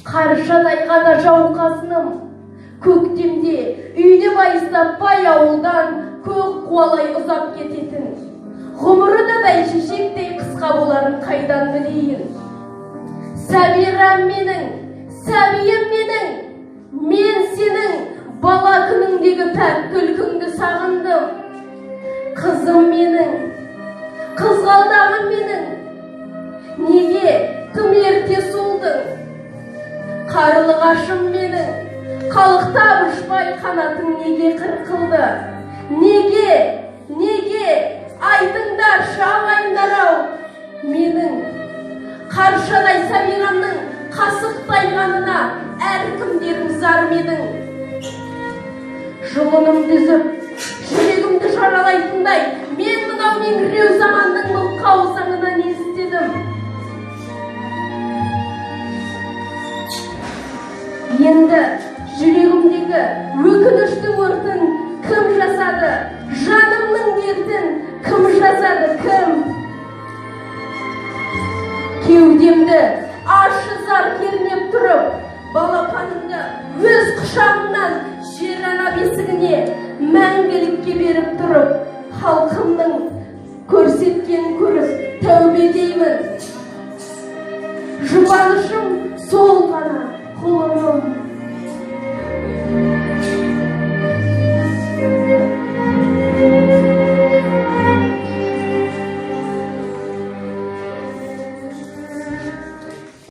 Қаршадай ғана жауқазыным, көктемде үйде байыстаппай ауылдан көк қуалай ұзап кететін. Ғұмыры да бәйшешектей қысқа боларын қайдан білейін. Сәбирам менің, сәбиім менің, мен сенің бала күніңдегі пәк күлкіңді сағындым. Қызым менің, қызғалдағым менің, неге тым ерте солдың? Қарлығашым менің, қалықтап ұшпай қанатың неге қырқылды? Неге, айтыңдаршы ағайындар-ау, менің қаршадай сәбирамның қасықтайғанына әркімдерің зар медің? Жұлынымды үзіп, жүрегімді жаралайтындай, мен мынау меңіреу заманның бұл қаусаңына не істедім? Енді жүрегімдегі өкініштің өртін кім жасады? Жанымның дертін кім жазады, кім? Кеудемді ащы зар кернеп тұрып, балапанымды өз құшағымнан жер ана бесігіне мәңгілікке беріп тұрып, халқымның көрсеткен көріп тәубе деймін. Жұбанышым сол ғана.